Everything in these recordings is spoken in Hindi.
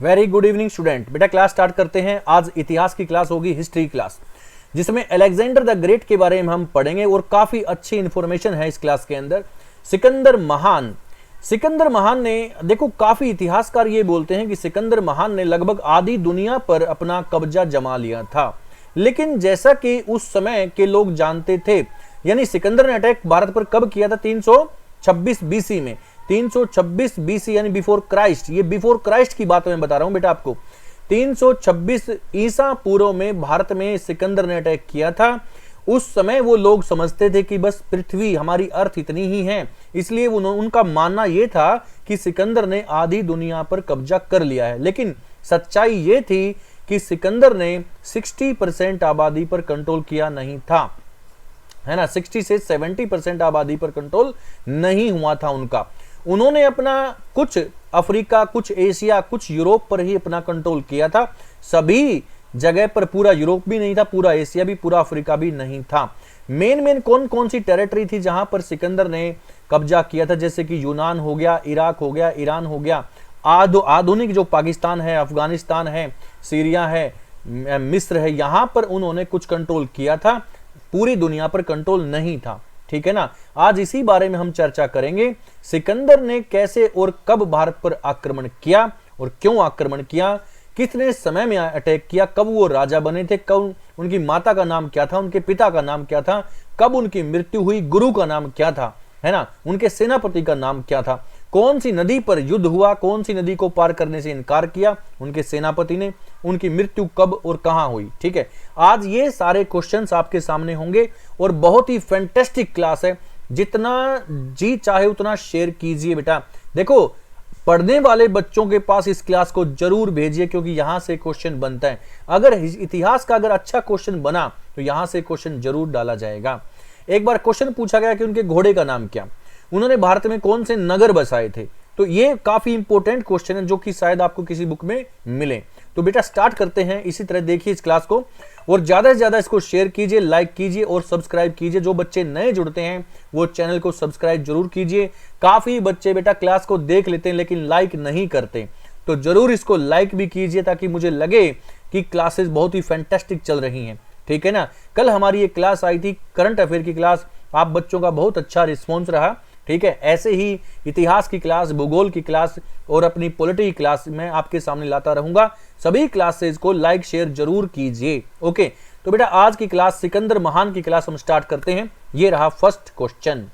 Very good evening student. बेटा क्लास स्टार्ट करते हैं। आज इतिहास की क्लास होगी, हिस्ट्री क्लास, जिसमें अलेक्जेंडर द ग्रेट के बारे में हम पढ़ेंगे और काफी अच्छी इंफॉर्मेशन है इस क्लास के अंदर। सिकंदर महान ने, देखो काफी इतिहासकार ये बोलते हैं कि सिकंदर महान ने लगभग आधी दुनिया पर अपना कब्जा जमा लिया था, लेकिन जैसा कि उस समय के लोग जानते थे, यानी सिकंदर ने अटैक भारत पर कब किया था? 326 बीसी में। 326 बीसी यानी बिफोर क्राइस्ट। ये बिफोर क्राइस्ट की बात मैं बता रहा हूं बेटा आपको। 326 ईसा पूर्व में भारत में सिकंदर ने अटैक किया था। उस समय वो लोग समझते थे कि बस पृथ्वी, हमारी अर्थ इतनी ही है, इसलिए उनका मानना यह था कि सिकंदर ने आधी दुनिया पर कब्जा कर लिया है। लेकिन सच्चाई ये थी कि सिकंदर ने 60% आबादी पर कंट्रोल किया नहीं था, है ना। 60 से 70% आबादी पर कंट्रोल नहीं हुआ था उनका। उन्होंने अपना कुछ अफ्रीका, कुछ एशिया, कुछ यूरोप पर ही अपना कंट्रोल किया था। सभी जगह पर, पूरा यूरोप भी नहीं था, पूरा एशिया भी, पूरा अफ्रीका भी नहीं था। मेन कौन कौन सी टेरिटरी थी जहां पर सिकंदर ने कब्जा किया था? जैसे कि यूनान हो गया, इराक हो गया, ईरान हो गया, आधुनिक जो पाकिस्तान है, अफगानिस्तान है, सीरिया है, मिस्र है, यहां पर उन्होंने कुछ कंट्रोल किया था। पूरी दुनिया पर कंट्रोल नहीं था, ठीक है ना। आज इसी बारे में हम चर्चा करेंगे। सिकंदर ने कैसे और कब भारत पर आक्रमण किया और क्यों आक्रमण किया, कितने समय में अटैक किया, कब वो राजा बने थे, कब उनकी माता का नाम क्या था, उनके पिता का नाम क्या था, कब उनकी मृत्यु हुई, गुरु का नाम क्या था, है ना, उनके सेनापति का नाम क्या था, कौन सी नदी पर युद्ध हुआ, कौन सी नदी को पार करने से इनकार किया उनके सेनापति ने, उनकी मृत्यु कब और कहां हुई, ठीक है। आज ये सारे क्वेश्चंस आपके सामने होंगे और बहुत ही फैंटास्टिक क्लास है। जितना जी चाहे उतना शेयर कीजिए बेटा। देखो, पढ़ने वाले बच्चों के पास इस क्लास को जरूर भेजिए, क्योंकि यहां से क्वेश्चन बनता है। अगर इतिहास का अगर अच्छा क्वेश्चन बना तो यहां से क्वेश्चन जरूर डाला जाएगा। एक बार क्वेश्चन पूछा गया कि उनके घोड़े का नाम क्या, उन्होंने भारत में कौन से नगर बसाए थे। तो ये काफी इंपॉर्टेंट क्वेश्चन है जो कि शायद आपको किसी बुक में मिले। तो बेटा स्टार्ट करते हैं। इसी तरह देखिए इस क्लास को और ज्यादा से ज्यादा इसको शेयर कीजिए, लाइक कीजिए और सब्सक्राइब कीजिए। जो बच्चे नए जुड़ते हैं वो चैनल को सब्सक्राइब जरूर कीजिए। काफी बच्चे बेटा क्लास को देख लेते हैं लेकिन लाइक नहीं करते, तो जरूर इसको लाइक भी कीजिए ताकि मुझे लगे कि क्लासेस बहुत ही फैंटास्टिक चल रही हैं, ठीक है ना। कल हमारी एक क्लास आई थी, करंट अफेयर की क्लास, आप बच्चों का बहुत अच्छा रिस्पॉन्स रहा, ठीक है। ऐसे ही इतिहास की क्लास, भूगोल की क्लास और अपनी पॉलिटी की क्लास मैं आपके सामने लाता रहूंगा। सभी क्लासेस को लाइक शेयर जरूर कीजिए, ओके। तो बेटा आज की क्लास, सिकंदर महान की क्लास हम स्टार्ट करते हैं। ये रहा फर्स्ट क्वेश्चन।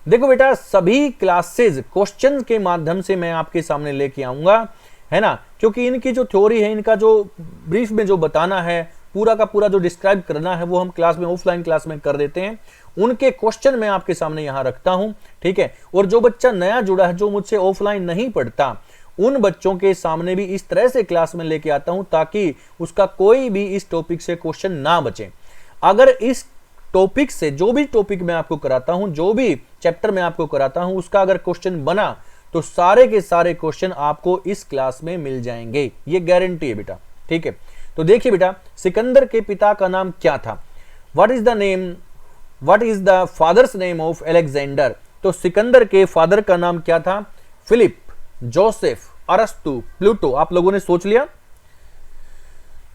देखो बेटा, सभी क्लासेस क्वेश्चन के माध्यम से मैं आपके सामने लेके आऊंगा, है ना, क्योंकि इनकी जो थ्योरी है, इनका जो ब्रीफ में जो बताना है, पूरा का पूरा जो डिस्क्राइब करना है, वो हम क्लास में, ऑफलाइन क्लास में कर देते हैं। उनके क्वेश्चन मैं आपके सामने यहां रखता हूं, ठीक है। और जो बच्चा नया जुड़ा है, जो मुझसे ऑफलाइन नहीं पढ़ता, उन बच्चों के सामने भी इस तरह से क्लास में लेके आता हूं ताकि उसका कोई भी इस टॉपिक से क्वेश्चन ना बचे। अगर इस टॉपिक से, जो भी टॉपिक मैं आपको कराता हूं, जो भी चैप्टर मैं आपको कराता हूं, उसका अगर क्वेश्चन बना तो सारे के सारे क्वेश्चन आपको इस क्लास में मिल जाएंगे, ये गारंटी है बेटा, ठीक है। तो देखिए बेटा, सिकंदर के पिता का नाम क्या था? What is the father's name of Alexander? तो सिकंदर के फादर का नाम क्या था? फिलिप, जोसेफ, अरस्तु, प्लूटो। आप लोगों ने सोच लिया?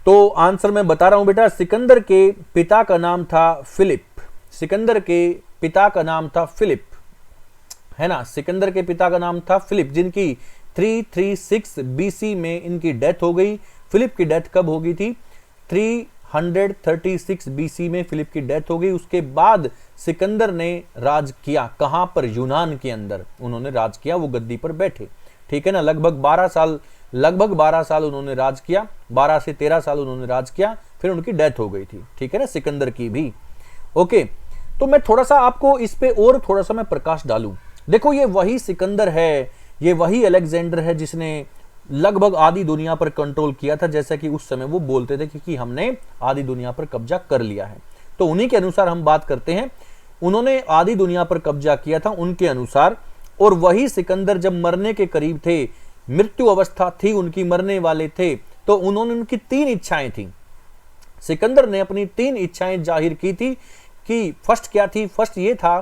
तो आंसर मैं बता रहा हूं बेटा, सिकंदर के पिता का नाम था फिलिप। सिकंदर के पिता का नाम था फिलिप, है ना। सिकंदर के पिता का नाम था फिलिप, जिनकी 336 बीसी में इनकी डेथ हो गई। फिलिप की डेथ कब हो गई थी? 336 बीसी में फिलिप की डेथ हो गई। उसके बाद सिकंदर ने राज किया, कहां पर? यूनान के अंदर उन्होंने राज किया, वो गद्दी पर बैठे, ठीक है ना। लगभग 12 साल उन्होंने राज किया, 12 से 13 साल उन्होंने राज किया, फिर उनकी डेथ हो गई थी, ठीक है ना, सिकंदर की भी, ओके। तो मैं थोड़ा सा आपको इस पे और थोड़ा सा मैं प्रकाश डालूं। देखो, ये वही सिकंदर है, ये वही अलेक्जेंडर है जिसने लगभग आधी दुनिया पर कंट्रोल किया था, जैसा कि उस समय वो बोलते थे कि हमने आधी दुनिया पर कब्जा कर लिया है। तो उन्हीं के अनुसार हम बात करते हैं। उन्होंने आधी दुनिया पर कब्जा किया था उनके अनुसार। और वही सिकंदर जब मरने के करीब थे, मृत्यु अवस्था थी उनकी, मरने वाले थे, तो उन्होंने, उनकी 3 इच्छाएं थी। सिकंदर ने अपनी 3 इच्छाएं जाहिर की थी कि फर्स्ट क्या थी? फर्स्ट ये था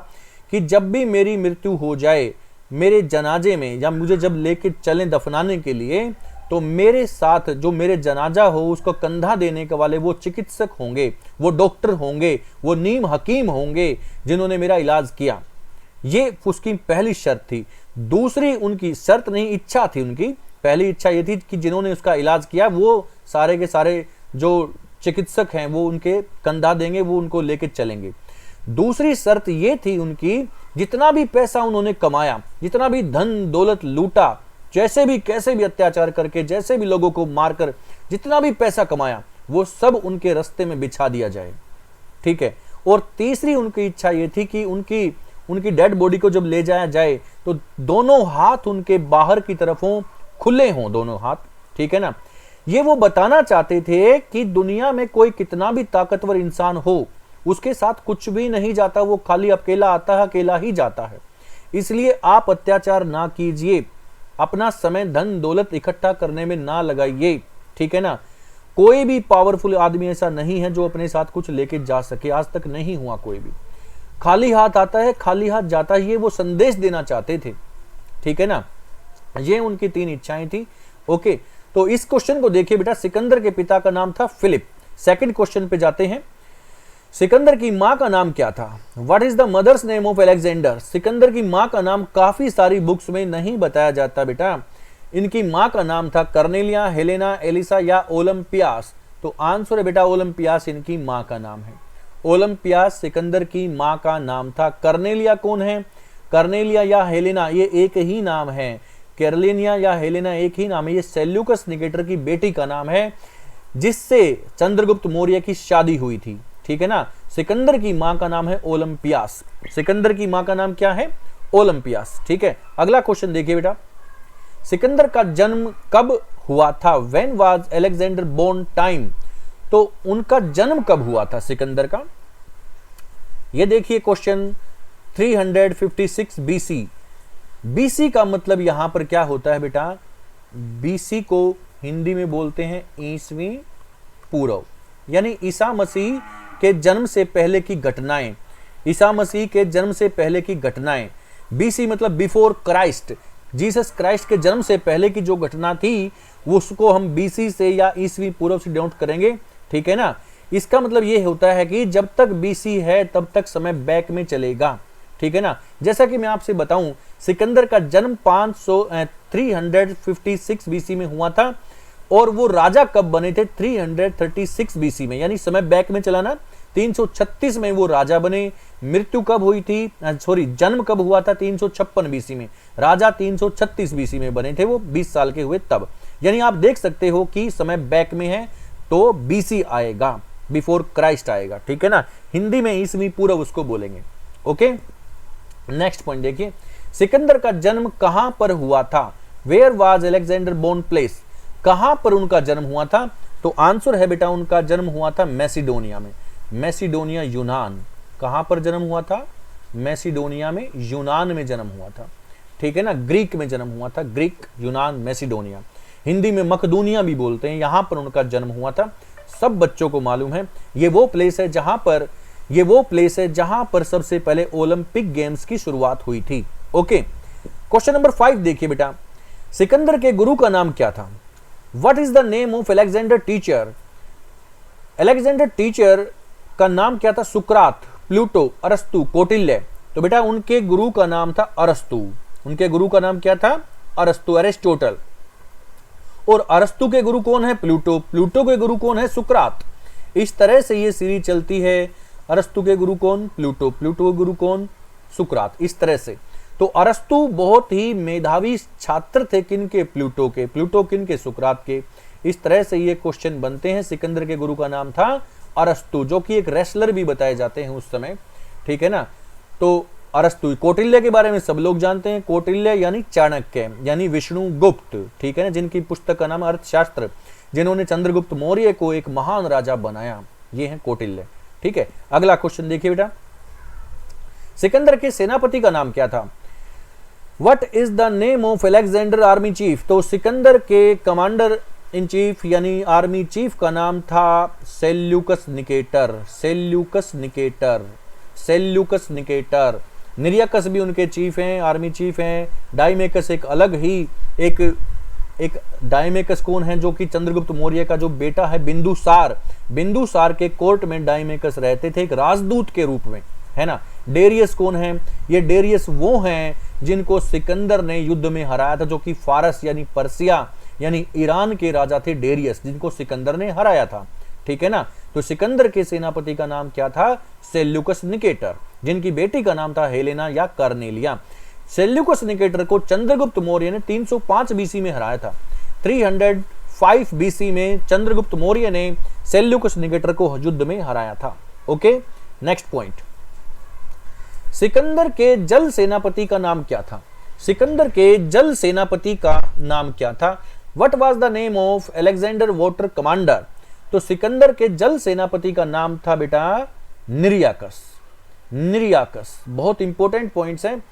कि जब भी मेरी मृत्यु हो जाए मेरे जनाजे में या मुझे जब लेके चलें दफनाने के लिए, तो मेरे साथ जो मेरे जनाजा हो उसको कंधा देने के वाले वो चिकित्सक होंगे, वो डॉक्टर होंगे, वो नीम हकीम होंगे जिन्होंने मेरा इलाज किया। ये उसकी पहली शर्त थी। दूसरी उनकी शर्त नहीं, इच्छा थी उनकी। पहली इच्छा ये थी कि जिन्होंने उसका इलाज किया वो सारे के सारे जो चिकित्सक हैं वो उनके कंधा देंगे, वो उनको लेके चलेंगे। दूसरी शर्त ये थी उनकी, जितना भी पैसा उन्होंने कमाया, जितना भी धन दौलत लूटा, जैसे भी कैसे भी अत्याचार करके, जैसे भी लोगों को मारकर जितना भी पैसा कमाया, वो सब उनके रास्ते में बिछा दिया जाए। ठीक है। और तीसरी उनकी इच्छा ये थी कि उनकी डेड बॉडी को जब ले जाया जाए तो दोनों हाथ उनके बाहर की तरफ हों, खुले हों दोनों हाथ। ठीक है ना। ये वो बताना चाहते थे कि दुनिया में कोई कितना भी ताकतवर इंसान हो, उसके साथ कुछ भी नहीं जाता, वो खाली अकेला आता है, अकेला ही जाता है। इसलिए आप अत्याचार ना कीजिए, अपना समय धन दौलत इकट्ठा करने में ना लगाइए। ठीक है ना। कोई भी पावरफुल आदमी ऐसा नहीं है जो अपने साथ कुछ लेके जा सके, आज तक नहीं हुआ कोई भी। खाली हाथ आता है, खाली हाथ जाता है, ये वो संदेश देना चाहते थे। ठीक है ना। ये उनकी 3 इच्छाएं थी। ओके, तो इस क्वेश्चन को देखिए बेटा, सिकंदर के पिता का नाम था फिलिप। सेकंड क्वेश्चन पे जाते हैं। सिकंदर की मां का नाम क्या था? What is the mother's name of Alexander? Sikandar की मां का नाम काफी सारी बुक्स में नहीं बताया जाता बेटा। इनकी मां का नाम था कर्नेलिया, हेलेना, एलिसा या ओलंपियास। तो आंसर है बेटा ओलंपियास इनकी मां का नाम है। ओलंपियास सिकंदर की मां का नाम था। कर्नेलिया कौन है? कर्नेलिया या हेलेना ये एक ही नाम है। कैरोलिनिया या हेलेना एक ही नाम है। ये सेल्यूकस निकेटर की बेटी का नाम है, जिससे चंद्रगुप्त मौर्य की शादी हुई थी। ठीक है ना। सिकंदर की मां का नाम है ओलंपियास। सिकंदर की मां का नाम क्या है? ओलंपियास। ठीक है। अगला क्वेश्चन देखिए बेटा, सिकंदर का जन्म कब हुआ था? When was Alexander born time? तो उनका जन्म कब हुआ था सिकंदर का? ये देखिए क्वेश्चन 356 बीसी। बीसी का मतलब यहां पर क्या होता है बेटा? बीसी को हिंदी में बोलते हैं ईसवी पूर्व, यानी ईसा मसीह के जन्म से पहले की घटनाएं। ईसा मसीह के जन्म से पहले की घटनाएं। बीसी मतलब बिफोर क्राइस्ट, जीसस क्राइस्ट के जन्म से पहले की जो घटना थी उसको हम बीसी से या ईसवी पूर्व से डिनोट करेंगे। ठीक है ना। इसका मतलब ये होता है कि जब तक बीसी है तब तक समय बैक में चलेगा। ठीक है ना। जैसा कि मैं आपसे बताऊं, सिकंदर का जन्म 356 बीसी में हुआ था, और वो राजा कब बने थे? 336 बीसी में, यानी समय बैक में चलाना। 336 में वो राजा बने। मृत्यु कब हुई थी? जन्म कब हुआ था? 356 बीसी में। राजा 336 बीसी में बने थे, वो 20 साल के हुए तब। यानी आप देख सकते हो कि समय बैक में है तो बीसी आएगा, बिफोर क्राइस्ट आएगा। ठीक है ना। हिंदी में ईसवी पूर्व उसको बोलेंगे। ओके, नेक्स्ट पॉइंट देखिए, सिकंदर का जन्म कहां पर हुआ था? Where was Alexander born place? कहां पर उनका जन्म हुआ था? तो आंसर है बेटा उनका जन्म हुआ था मैसिडोनिया में। मैसिडोनिया यूनान। कहां पर जन्म हुआ था? मैसिडोनिया में, यूनान में जन्म हुआ था। ठीक है ना। ग्रीक में जन्म हुआ था। ग्रीक, यूनान, मैसिडोनिया, हिंदी में मकदूनिया भी बोलते हैं। यहां पर उनका जन्म हुआ था। सब बच्चों को मालूम है ये वो प्लेस है जहां पर सबसे ओलंपिक ओलंपिक गेम्स की शुरुआत हुई थी। ओके, क्वेश्चन नंबर 5 देखिए बेटा, सिकंदर के गुरु का नाम क्या था? What is the name of Alexander teacher? Alexander teacher का नाम क्या था? सुकरात, प्लूटो, अरस्तु, कौटिल्य। तो बेटा उनके गुरु का नाम था अरस्तु। उनके गुरु का नाम क्या था? अरस्तु, अरिस्टोटल। और अरस्तु के गुरु कौन है? प्लूटो। प्लूटो के गुरु कौन है? सुकरात। इस तरह से ये सीरीज चलती है। अरस्तु के गुरु कौन? प्लूटो। प्लूटो के गुरु कौन? सुकरात। इस तरह से तो अरस्तु बहुत ही मेधावी छात्र थे किनके? प्लूटो के। प्लूटो किनके? सुकरात के। इस तरह से ये क्वेश्चन बनते हैं। सिकंदर के गुरु का नाम था अरस्तु, जो कि एक रेसलर भी बताए जाते हैं उस समय। ठीक है ना। तो अरस्तु। कौटिल्य के बारे में सब लोग जानते हैं। कौटिल्य यानी चाणक्य, यानी विष्णुगुप्त। ठीक है ना, जिनकी पुस्तक का नाम अर्थशास्त्र, जिन्होंने चंद्रगुप्त मौर्य को एक महान राजा बनाया, ये है कौटिल्य। ठीक है। अगला क्वेश्चन देखिए बेटा, सिकंदर के सेनापति का नाम क्या था? What is the name of Alexander army chief? तो सिकंदर के कमांडर इन चीफ यानी आर्मी चीफ का नाम था Seleucus Nicator. Seleucus Nicator, Seleucus Nicator. Nearchus भी उनके चीफ हैं, आर्मी चीफ हैं। डाइमेकस एक अलग ही एक डाइमेकस कौन है, जो कि चंद्रगुप्त मौर्य का जो बेटा है बिंदुसार। बिंदुसार के कोर्ट में डाइमेकस रहते थे एक राजदूत के रूप में, है ना। डेरियस कौन है, ये डेरियस वो हैं जिनको सिकंदर ने युद्ध में हराया था, जो कि फारस यानी पर्सिया यानी ईरान के राजा थे डेरियस, जिनको सिकंदर ने हराया था, ठीक है ना। तो सिकंदर के सेनापति का नाम क्या था, सेल्यूकस निकेटर, जिनकी बेटी का नाम था हेलेना या कर्नेलिया। सेल्यूकस निकेटर को चंद्रगुप्त मौर्य ने 305 बीसी में हराया था। 305 बीसी में चंद्रगुप्त मौर्य ने सेल्यूकस निकेटर को युद्ध में हराया था। ओके, नेक्स्ट पॉइंट, सिकंदर के जल सेनापति का नाम क्या था। सिकंदर के जल सेनापति का नाम क्या था। What was the name of Alexander water commander. तो सिकंदर के जल सेनापति का नाम था बेटा निरियाकस। निरियाकस बहुत इंपॉर्टेंट पॉइंट्स हैं।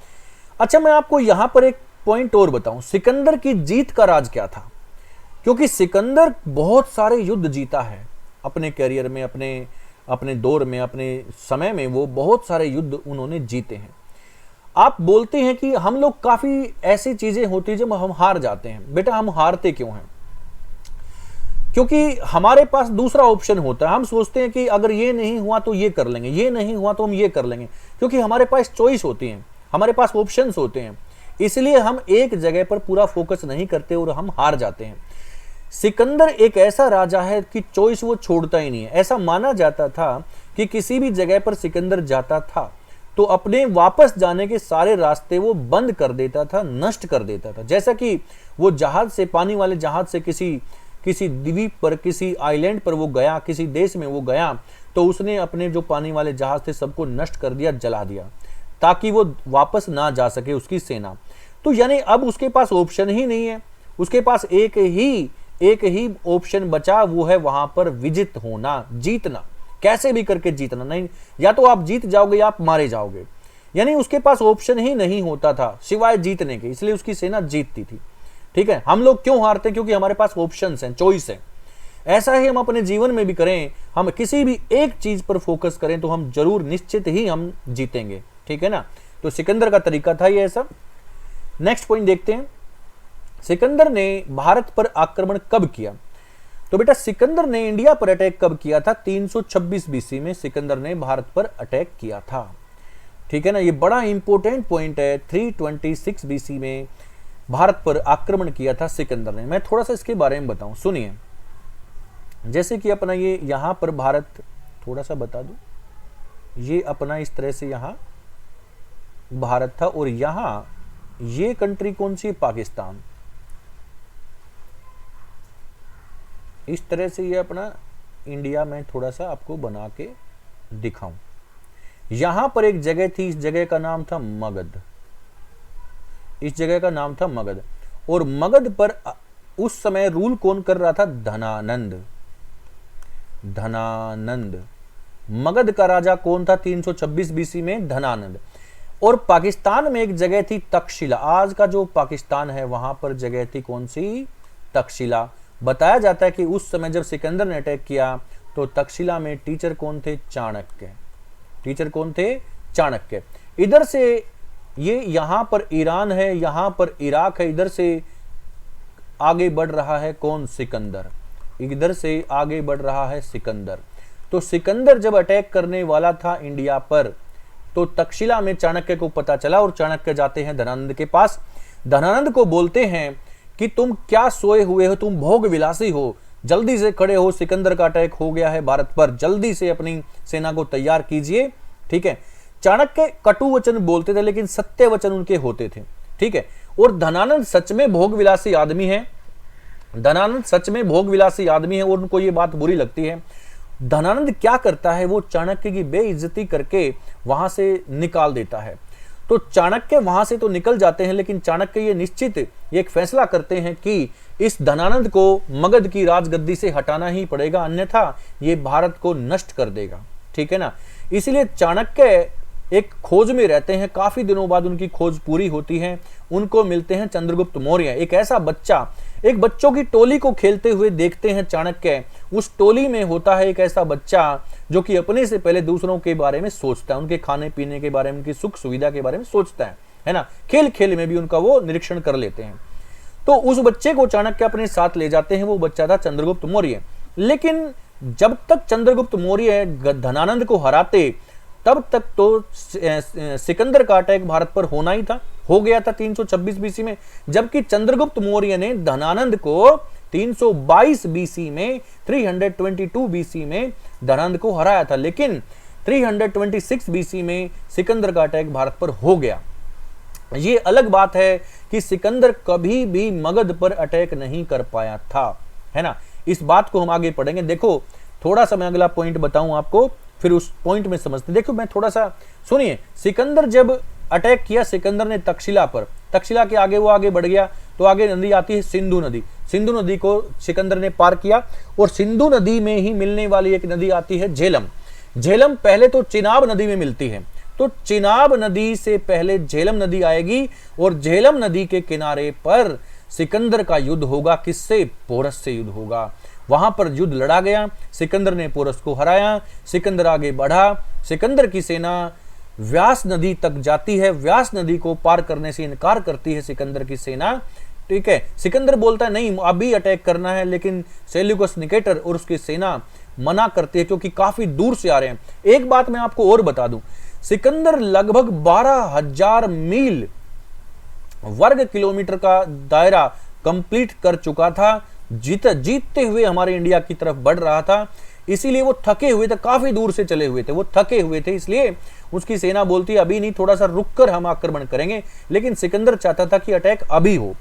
अच्छा, मैं आपको यहां पर एक पॉइंट और बताऊं, सिकंदर की जीत का राज क्या था। क्योंकि सिकंदर बहुत सारे युद्ध जीता है अपने करियर में, अपने दौर में, अपने समय में, वो बहुत सारे युद्ध उन्होंने जीते हैं। आप बोलते हैं कि हम लोग काफी ऐसी चीजें होती है जब हम हार जाते हैं। बेटा, हम हारते क्यों हैं? क्योंकि हमारे पास दूसरा ऑप्शन होता है। हम सोचते हैं कि अगर ये नहीं हुआ तो ये कर लेंगे, ये नहीं हुआ तो हम ये कर लेंगे, क्योंकि हमारे पास चॉइस होती है, हमारे पास ऑप्शंस होते हैं। इसलिए हम एक जगह पर पूरा फोकस नहीं करते और हम हार जाते हैं। सिकंदर एक ऐसा राजा है कि चॉइस वो छोड़ता ही नहीं है। ऐसा माना जाता था कि किसी भी जगह पर सिकंदर जाता था तो अपने वापस जाने के सारे रास्ते वो बंद कर देता था, नष्ट कर देता था। जैसा कि वो जहाज से, पानी वाले जहाज से किसी द्वीप पर, किसी आइलैंड पर वो गया, किसी देश में वो गया, तो उसने अपने जो पानी वाले जहाज थे सबको नष्ट कर दिया, जला दिया, ताकि वो वापस ना जा सके उसकी सेना। तो यानी अब उसके पास ऑप्शन ही नहीं है, उसके पास एक ही ऑप्शन बचा, वो है वहां पर विजित होना, जीतना, कैसे भी करके जीतना। नहीं, या तो आप जीत जाओगे या आप मारे जाओगे। यानी उसके पास ऑप्शन ही नहीं होता था सिवाय जीतने के, इसलिए उसकी सेना जीतती थी। ठीक है, हम लोग क्यों हारते हैं? क्योंकि हमारे पास ऑप्शंस हैं, चॉइस है। ऐसा ही हम अपने जीवन में भी करें, हम किसी भी एक चीज पर फोकस करें तो हम जरूर निश्चित ही हम जीतेंगे, ठीक है ना। तो सिकंदर का तरीका था ये ऐसा। नेक्स्ट पॉइंट देखते हैं, सिकंदर ने भारत पर आक्रमण कब किया। तो बेटा, सिकंदर ने इंडिया पर अटैक कब किया था? 326 बीसी में सिकंदर ने भारत पर अटैक किया था, ठीक है ना। ये बड़ा इंपॉर्टेंट पॉइंट है। 326 बीसी में भारत पर आक्रमण किया था सिकंदर ने। मैं थोड़ा सा इसके बारे में बताऊं, सुनिए। जैसे कि अपना ये यहां पर भारत, थोड़ा सा बता दूं, ये अपना इस तरह से यहां भारत था, और यहां ये कंट्री कौन सी? पाकिस्तान। इस तरह से ये अपना इंडिया में थोड़ा सा आपको बना के दिखाऊं। यहां पर एक जगह थी, इस जगह का नाम था मगध। इस जगह का नाम था मगध, और मगध पर उस समय रूल कौन कर रहा था? धनानंद। धनानंद मगध का राजा कौन था 326 बीसी में? धनानंद। और पाकिस्तान में एक जगह थी तक्षशिला। आज का जो पाकिस्तान है वहां पर जगह थी कौन सी? तक्षशिला। बताया जाता है कि उस समय जब सिकंदर ने अटैक किया तो तक्षशिला में टीचर कौन थे? चाणक्य। टीचर कौन थे? चाणक्य। इधर से ये यहां पर ईरान है, यहां पर इराक है, इधर से आगे बढ़ रहा है कौन? सिकंदर। इधर से आगे बढ़ रहा है सिकंदर। तो सिकंदर जब अटैक करने वाला था इंडिया पर, तो तक्षशिला में चाणक्य को पता चला, और चाणक्य जाते हैं धनानंद के पास। धनानंद को बोलते हैं कि तुम क्या सोए हुए हो, तुम भोग विलासी हो, जल्दी से खड़े हो, सिकंदर का अटैक हो गया है भारत पर, जल्दी से अपनी सेना को तैयार कीजिए, ठीक है। चाणक्य कटु वचन बोलते थे, लेकिन सत्य वचन उनके होते थे, ठीक है। और धनानंद सच में भोग विलासी आदमी है। धनानंद सच में भोग विलासी आदमी है, और उनको ये बात बुरी लगती है। धनानंद क्या करता है? वो चाणक्य की बेइज्जती करके वहां से निकाल देता है। तो चाणक्य वहां से तो निकल जाते हैं, लेकिन चाणक्य ये निश्चित ये एक फैसला करते हैं कि इस धनानंद को मगध की राजगद्दी से हटाना ही पड़ेगा, अन्यथा ये भारत को नष्ट कर देगा, ठीक है ना। इसलिए चाणक्य एक खोज में रहते हैं। काफी दिनों बाद उनकी खोज पूरी होती है, उनको मिलते हैं चंद्रगुप्त मौर्य। एक ऐसा बच्चा, एक बच्चों की टोली को खेलते हुए देखते हैं चाणक्य। उस टोली में होता है एक ऐसा बच्चा जो कि अपने से पहले दूसरों के बारे में सोचता है, उनके खाने पीने के बारे में, उनकी सुख सुविधा के बारे में सोचता है ना। खेल खेल में भी उनका वो निरीक्षण कर लेते हैं। तो उस बच्चे को चाणक्य अपने साथ ले जाते हैं, वो बच्चा था चंद्रगुप्त मौर्य। लेकिन जब तक चंद्रगुप्त मौर्य धनानंद को हराते तब तक तो सिकंदर का अटैक भारत पर होना ही था, हो गया था 326 बीसी में, जबकि चंद्रगुप्त मौर्य ने धनानंद को 322 बीसी में 322 बीसी में धनानंद को हराया था। लेकिन 326 बीसी में सिकंदर का अटैक भारत पर हो गया। ये अलग बात है कि सिकंदर कभी भी मगध पर अटैक नहीं कर पाया था, है ना। इस बात को हम आगे पढ़ेंगे। देखो थोड़ा सा मैं अगला पॉइंट बताऊं आपको, फिर उस पॉइंट में समझते। देखो मैं थोड़ा सा सुनिए, सिकंदर जब अटैक किया सिकंदर ने तक्षशिला पर, तक्षशिला के आगे वो आगे बढ़ गया तो आगे नदी आती है सिंधु नदी। सिंधु नदी को सिकंदर ने पार किया और सिंधु नदी में ही मिलने वाली एक नदी आती है झेलम। झेलम पहले तो चिनाब नदी में मिलती है, तो चिनाब नदी से पहले झेलम नदी आएगी और झेलम नदी के किनारे पर सिकंदर का युद्ध होगा। किससे? पोरस से युद्ध होगा। वहां पर युद्ध लड़ा गया, सिकंदर ने पोरस को हराया, सिकंदर आगे बढ़ा, सिकंदर की सेना व्यास नदी तक जाती है, व्यास नदी को पार करने से इनकार करती है सिकंदर की सेना, ठीक है। सिकंदर बोलता है नहीं अभी अटैक करना है, लेकिन सेल्यूकस निकेटर और उसकी सेना मना करती है क्योंकि काफी दूर से आ रहे हैं। एक बात मैं आपको और बता दूं, सिकंदर लगभग 12,000 मील वर्ग किलोमीटर का दायरा कंप्लीट कर चुका था, जीतते हुए हमारे इंडिया की तरफ बढ़ रहा था। इसीलिए वो थके हुए थे, काफी दूर से चले हुए थे, वो थके हुए थे, इसलिए उसकी सेना बोलती है अभी नहीं, थोड़ा सा रुककर हम आक्रमण करेंगे। लेकिन सिकंदर चाहता था कि अटैक अभी हो,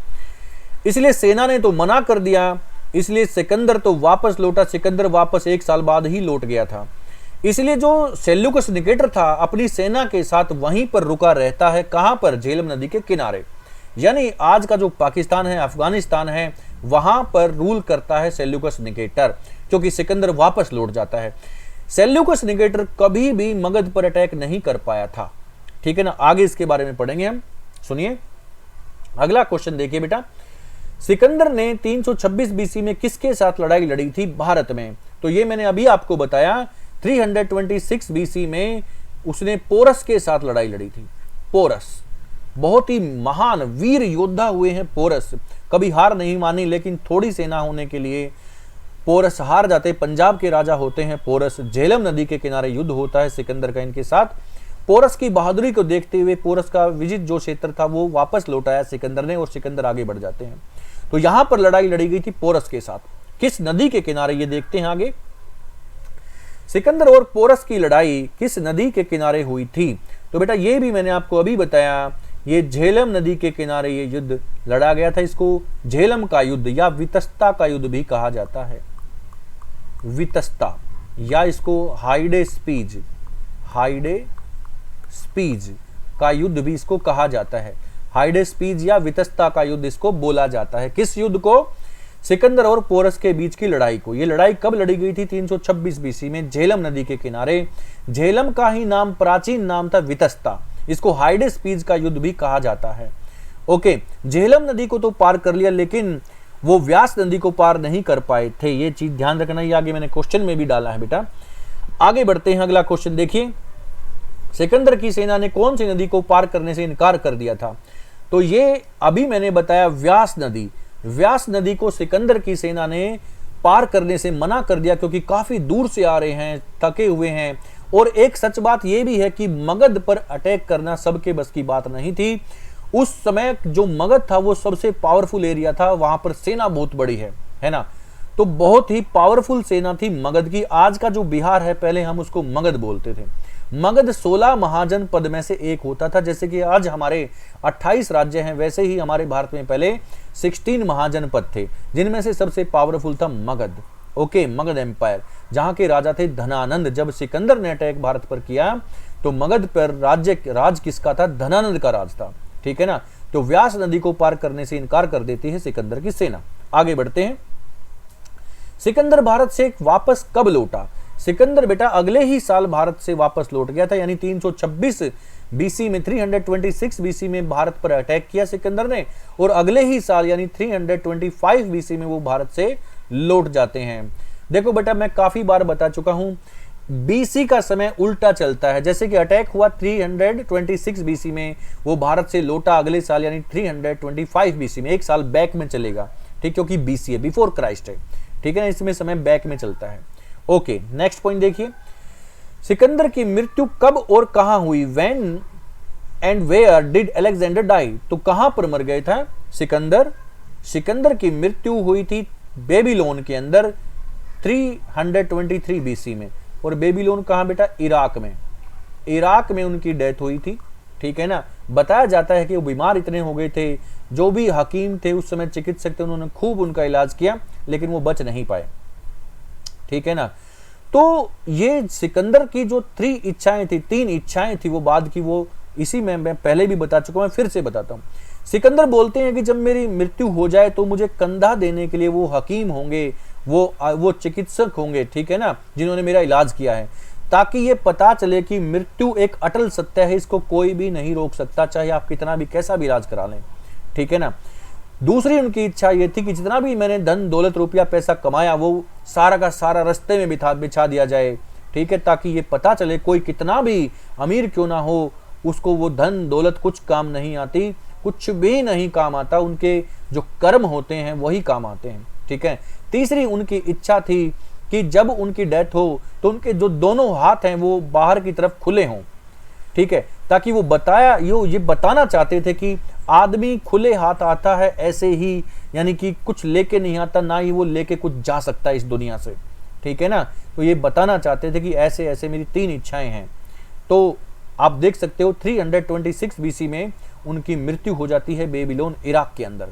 इसलिए सेना ने तो मना कर दिया, इसलिए सिकंदर तो वापस लौटा। सिकंदर वापस 1 साल बाद ही लौट गया था। इसलिए जो सेल्यूकस निकेटर था अपनी सेना के साथ वहीं पर रुका रहता है। कहां पर? झेलम नदी के किनारे, यानी आज का जो पाकिस्तान है, अफगानिस्तान है, वहां पर रूल करता है सेल्यूकस निकेटर, क्योंकि सिकंदर वापस लौट जाता है। सेल्यूकस निकेटर कभी भी मगध पर अटैक नहीं कर पाया था, ठीक है ना। आगे इसके बारे में पढ़ेंगे हम, सुनिए। अगला क्वेश्चन देखिए बेटा, सिकंदर ने 326 बीसी में किसके साथ लड़ाई लड़ी थी भारत में? तो ये मैंने अभी आपको बताया, 326 बीसी में उसने पोरस के साथ लड़ाई लड़ी थी। पोरस बहुत ही महान वीर योद्धा हुए हैं पोरस, कभी हार नहीं मानी, लेकिन थोड़ी सेना होने के लिए पोरस हार जाते। पंजाब के राजा होते हैं पोरस। झेलम नदी के किनारे युद्ध होता है सिकंदर का इनके साथ। पोरस की बहादुरी को देखते हुए पोरस का विजित जो क्षेत्र था वो वापस लौटाया सिकंदर ने और सिकंदर आगे बढ़ जाते हैं। तो यहां पर लड़ाई लड़ी गई थी पोरस के साथ। किस नदी के किनारे, ये देखते हैं आगे। सिकंदर और पोरस की लड़ाई किस नदी के किनारे हुई थी? तो बेटा ये भी मैंने आपको अभी बताया, ये झेलम नदी के किनारे ये युद्ध लड़ा गया था। इसको झेलम का युद्ध या वितस्ता का युद्ध भी कहा जाता है। वितस्ता, या इसको हाइडेस्पीज का युद्ध भी इसको कहा जाता है। हाइडेस्पीज या वितस्ता का युद्ध इसको बोला जाता है। किस युद्ध को? सिकंदर और पोरस के बीच की लड़ाई को। ये लड़ाई कब लड़ी गई थी? 326 बीसी में झेलम नदी के किनारे। झेलम का ही नाम, प्राचीन नाम था वितस्ता। इसको हाइडेस्पीज का युद्ध भी कहा जाता है। ओके, झेलम नदी को तो पार कर लिया, लेकिन वो व्यास नदी को पार नहीं कर पाए थे। ये चीज ध्यान रखना, ये आगे मैंने क्वेश्चन में भी डाला है बेटा। आगे बढ़ते हैं, अगला क्वेश्चन देखिए। सिकंदर की सेना ने कौन सी नदी को पार करने से इनकार कर दिया था? तो ये अभी मैंने बताया, व्यास नदी। व्यास नदी को सिकंदर की सेना ने पार करने से मना कर दिया क्योंकि काफी दूर से आ रहे हैं, थके हुए हैं। और एक सच बात यह भी है कि मगध पर अटैक करना सबके बस की बात नहीं थी। उस समय जो मगध था वो सबसे पावरफुल एरिया था, वहां पर सेना बहुत बड़ी है ना। तो बहुत ही पावरफुल सेना थी मगध की। आज का जो बिहार है, पहले हम उसको मगध बोलते थे। मगध 16 महाजनपद में से एक होता था। जैसे कि आज हमारे 28 राज्य हैं, वैसे ही हमारे भारत में पहले 16 महाजनपद थे, जिनमें से सबसे पावरफुल था मगध। ओके, मगध एम्पायर, जहां के राजा थे धनानंद। जब सिकंदर ने अटैक भारत पर किया तो मगध पर राज किसका था? धनानंद का राज था, ठीक है ना। तो व्यास नदी को पार करने से इनकार कर देती है सिकंदर की सेना। आगे बढ़ते हैं। सिकंदर भारत से वापस कब लौटा? सिकंदर बेटा अगले ही साल भारत से वापस लौट गया था, यानी 326 बीसी में, 326 बीसी में भारत पर अटैक किया सिकंदर ने, और अगले ही साल यानी 325 बीसी में वो भारत से लौट जाते हैं। देखो बेटा, मैं काफी बार बता चुका हूं बीसी का समय उल्टा चलता है। जैसे कि अटैक हुआ 326 बीसी में, वो भारत से लौटा अगले साल यानी 325 बीसी में, एक साल बैक में चलेगा, ठीक, क्योंकि बीसी है, बिफोर क्राइस्ट है, ठीक है ना, इसमें समय बैक में चलता है। ओके, नेक्स्ट पॉइंट देखिए, सिकंदर की मृत्यु कब और कहां हुई? When and where did Alexander die? तो कहां पर मर गए था सिकंदर? सिकंदर की मृत्यु हुई थी बेबीलोन के अंदर 323 बीसी में। और बेबीलोन कहां बेटा? इराक में। इराक में उनकी डेथ हुई थी, ठीक है ना। बताया जाता है कि वो बीमार इतने हो गए थे, जो भी हकीम थे उस समय, चिकित्सक थे, उन्होंने खूब उनका इलाज किया, लेकिन वो बच नहीं पाए, ठीक है ना। तो ये सिकंदर की जो तीन इच्छाएं थी, वो बाद की, वो इसी में मैं पहले भी बता चुका हूं, फिर से बताता हूं। सिकंदर बोलते हैं कि जब मेरी मृत्यु हो जाए तो मुझे कंधा देने के लिए वो हकीम होंगे, वो चिकित्सक होंगे, ठीक है ना, जिन्होंने मेरा इलाज किया है, ताकि ये पता चले कि मृत्यु एक अटल सत्य है, इसको कोई भी नहीं रोक सकता, चाहे आप कितना भी कैसा भी इलाज करा लें, ठीक है ना। दूसरी उनकी इच्छा ये थी कि जितना भी मैंने धन दौलत रुपया पैसा कमाया, वो सारा का सारा रास्ते में बिछा दिया जाए, ठीक है, ताकि ये पता चले कोई कितना भी अमीर क्यों ना हो, उसको वो धन दौलत कुछ काम नहीं आती, कुछ भी नहीं काम आता, उनके जो कर्म होते हैं वही काम आते हैं, ठीक है। तीसरी उनकी इच्छा थी कि जब उनकी डेथ हो तो उनके जो दोनों हाथ हैं वो बाहर की तरफ खुले हों, ठीक है, ताकि वो ये बताना चाहते थे कि आदमी खुले हाथ आता है ऐसे ही, यानी कि कुछ लेके नहीं आता, ना ही वो लेके कुछ जा सकता है इस दुनिया से, ठीक है ना। तो ये बताना चाहते थे कि ऐसे ऐसे मेरी तीन इच्छाएं हैं। तो आप देख सकते हो 326 बीसी में उनकी मृत्यु हो जाती है बेबीलोन इराक के अंदर।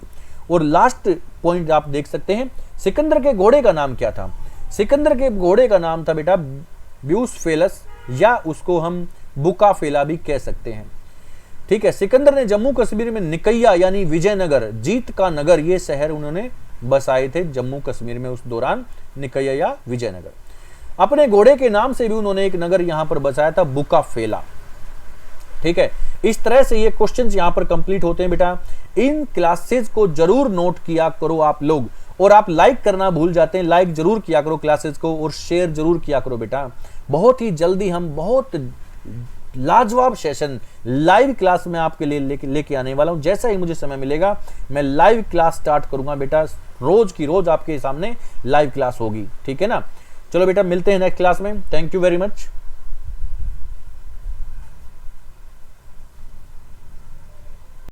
और लास्ट पॉइंट आप देख सकते हैं, सिकंदर के घोड़े का नाम क्या था? सिकंदर के घोड़े का नाम था बेटा ब्यूसफेलस, या उसको हम बुकाफेला भी कह सकते हैं, ठीक है। सिकंदर ने जम्मू कश्मीर में निकैया यानी विजयनगर, जीत का नगर, ये शहर उन्होंने बसाए थे जम्मू कश्मीर में उस दौरान, निकैया या विजयनगर। अपने घोड़े के नाम से भी उन्होंने एक नगर यहां पर बसाया था, बुकाफेला, ठीक है। इस तरह से ये क्वेश्चंस यहां पर कंप्लीट होते हैं बेटा। इन क्लासेस को जरूर नोट किया करो आप लोग, और आप लाइक करना भूल जाते हैं, लाइक जरूर किया करो क्लासेस को, और शेयर जरूर किया करो बेटा। बहुत ही जल्दी हम बहुत लाजवाब सेशन लाइव क्लास में आपके लिए लेके आने वाला हूं। जैसा ही मुझे समय मिलेगा मैं लाइव क्लास स्टार्ट करूंगा बेटा, रोज की रोज आपके सामने लाइव क्लास होगी, ठीक है ना। चलो बेटा, मिलते हैं नेक्स्ट क्लास में। Thank you very much.